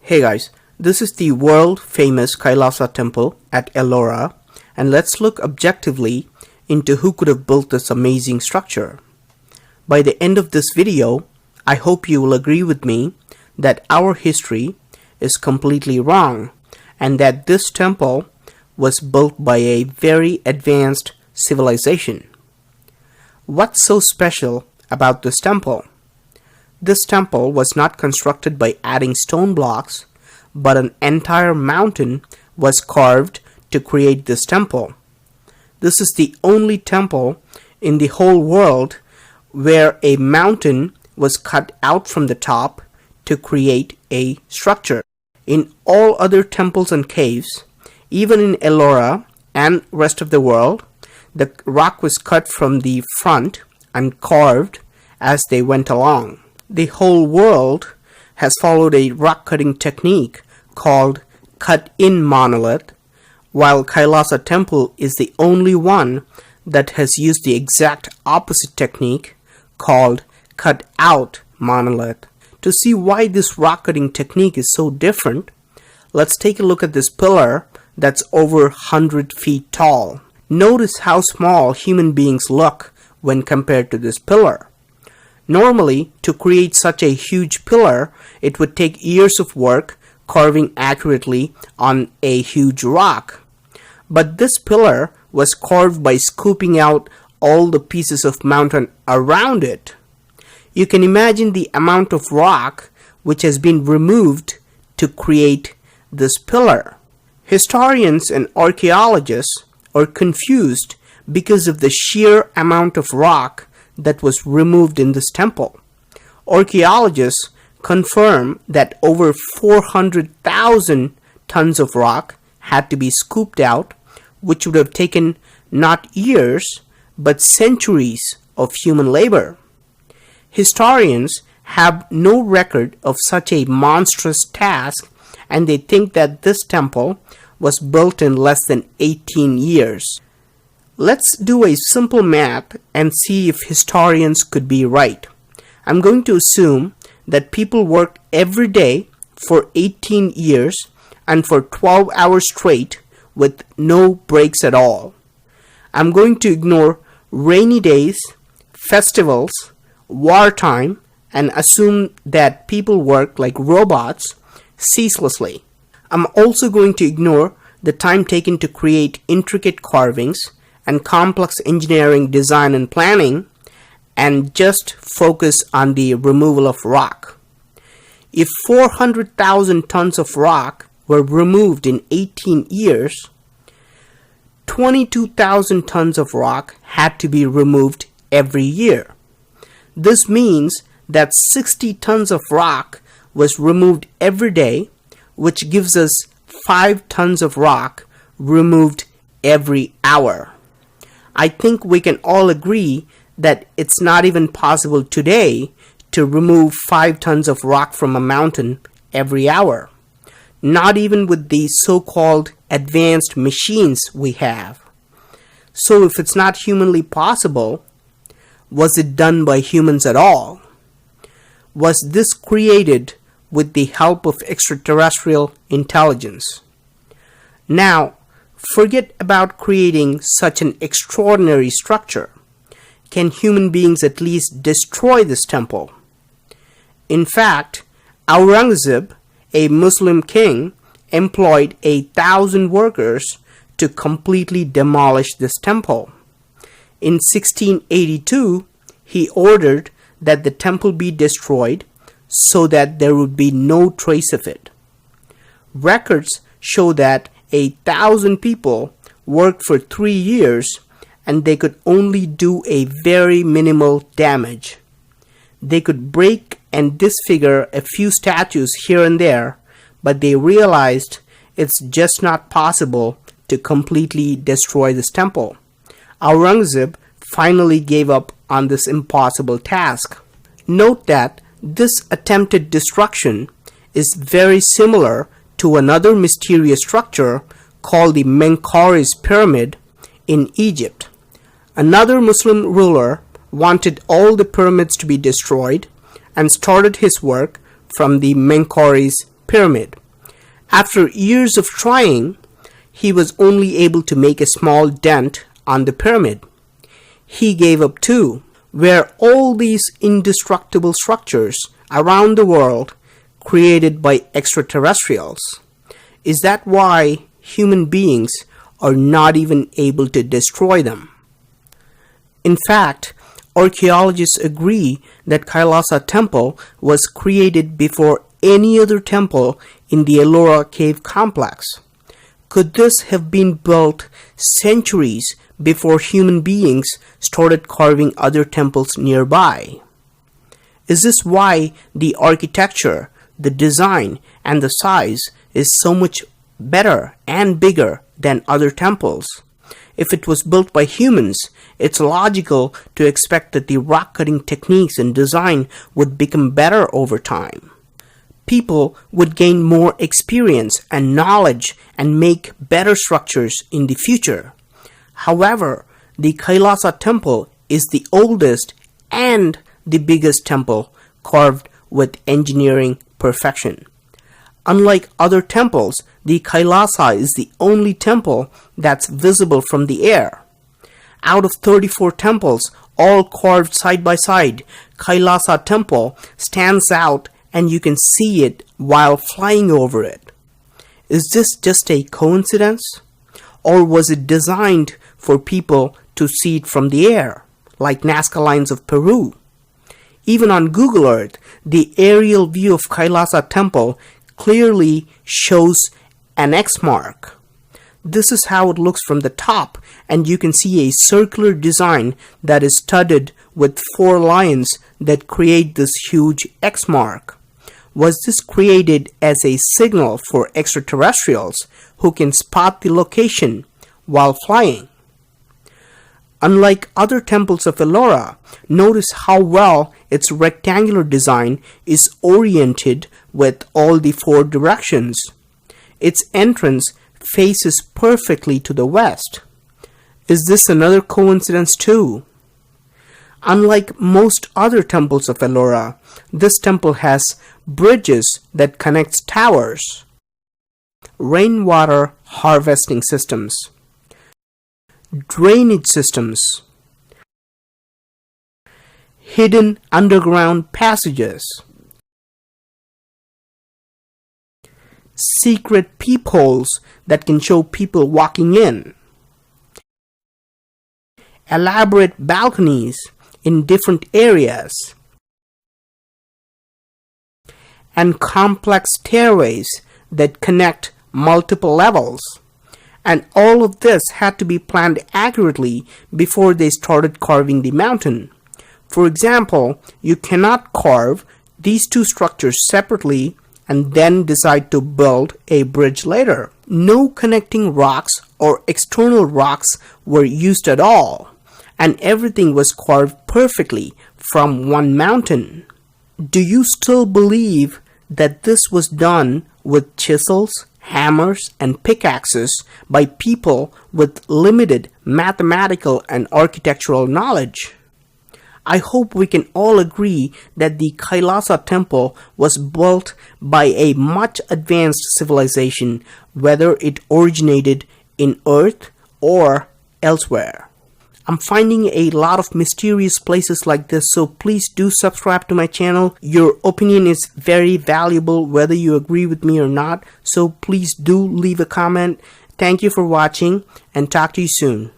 Hey guys, this is the world famous Kailasa temple at Ellora, and let's look objectively into who could have built this amazing structure. By the end of this video, I hope you will agree with me that our history is completely wrong and that this temple was built by a very advanced civilization. What's so special about this temple? This temple was not constructed by adding stone blocks, but an entire mountain was carved to create this temple. This is the only temple in the whole world where a mountain was cut out from the top to create a structure. In all other temples and caves, even in Ellora and rest of the world, the rock was cut from the front and carved as they went along. The whole world has followed a rock cutting technique called cut-in monolith, while Kailasa temple is the only one that has used the exact opposite technique called cut-out monolith. To see why this rock cutting technique is so different, let's take a look at this pillar that's over 100 feet tall. Notice how small human beings look when compared to this pillar. Normally, to create such a huge pillar, it would take years of work carving accurately on a huge rock. But this pillar was carved by scooping out all the pieces of mountain around it. You can imagine the amount of rock which has been removed to create this pillar. Historians and archaeologists are confused because of the sheer amount of rock that was removed in this temple. Archaeologists confirm that over 400,000 tons of rock had to be scooped out, which would have taken not years but centuries of human labor. Historians have no record of such a monstrous task, and they think that this temple was built in less than 18 years. Let's do a simple math and see if historians could be right. I'm going to assume that people worked every day for 18 years and for 12 hours straight with no breaks at all. I'm going to ignore rainy days, festivals, wartime, and assume that people work like robots ceaselessly. I'm also going to ignore the time taken to create intricate carvings and complex engineering design and planning, and just focus on the removal of rock. If 400,000 tons of rock were removed in 18 years, 22,000 tons of rock had to be removed every year. This means that 60 tons of rock was removed every day, which gives us 5 tons of rock removed every hour. I think we can all agree that it's not even possible today to remove 5 tons of rock from a mountain every hour. Not even with the so-called advanced machines we have. So if it's not humanly possible, was it done by humans at all? Was this created with the help of extraterrestrial intelligence? Now, forget about creating such an extraordinary structure. Can human beings at least destroy this temple? In fact, Aurangzeb, a Muslim king, employed 1,000 workers to completely demolish this temple. In 1682, he ordered that the temple be destroyed so that there would be no trace of it. Records show that 1,000 people worked for 3 years and they could only do a very minimal damage. They could break and disfigure a few statues here and there, but they realized it's just not possible to completely destroy this temple. Aurangzeb finally gave up on this impossible task. Note that this attempted destruction is very similar to another mysterious structure called the Menkaures pyramid in Egypt. Another Muslim ruler wanted all the pyramids to be destroyed and started his work from the Menkaures pyramid. After years of trying, he was only able to make a small dent on the pyramid. He gave up too. Were all these indestructible structures around the world created by extraterrestrials? Is that why human beings are not even able to destroy them? In fact, archaeologists agree that Kailasa temple was created before any other temple in the Ellora cave complex. Could this have been built centuries before human beings started carving other temples nearby? Is this why the architecture, the design, and the size is so much better and bigger than other temples? If it was built by humans, it's logical to expect that the rock-cutting techniques and design would become better over time. People would gain more experience and knowledge and make better structures in the future. However, the Kailasa temple is the oldest and the biggest temple carved with engineering perfection. Unlike other temples, the Kailasa is the only temple that's visible from the air. Out of 34 temples, all carved side by side, Kailasa temple stands out and you can see it while flying over it. Is this just a coincidence? Or was it designed for people to see it from the air, like Nazca Lines of Peru? Even on Google Earth, the aerial view of Kailasa temple clearly shows an X mark. This is how it looks from the top, and you can see a circular design that is studded with 4 lions that create this huge X mark. Was this created as a signal for extraterrestrials who can spot the location while flying? Unlike other temples of Ellora, notice how well its rectangular design is oriented with all the 4 directions. Its entrance faces perfectly to the west. Is this another coincidence too? Unlike most other temples of Ellora, this temple has bridges that connects towers, rainwater harvesting systems, drainage systems, hidden underground passages, secret peepholes that can show people walking in, elaborate balconies in different areas, and complex stairways that connect multiple levels. And all of this had to be planned accurately before they started carving the mountain. For example, you cannot carve these 2 structures separately and then decide to build a bridge later. No connecting rocks or external rocks were used at all, and everything was carved perfectly from one mountain. Do you still believe that this was done with chisels, hammers, and pickaxes by people with limited mathematical and architectural knowledge? I hope we can all agree that the Kailasa temple was built by a much advanced civilization, whether it originated in Earth or elsewhere. I'm finding a lot of mysterious places like this, so please do subscribe to my channel. Your opinion is very valuable whether you agree with me or not, so please do leave a comment. Thank you for watching and talk to you soon.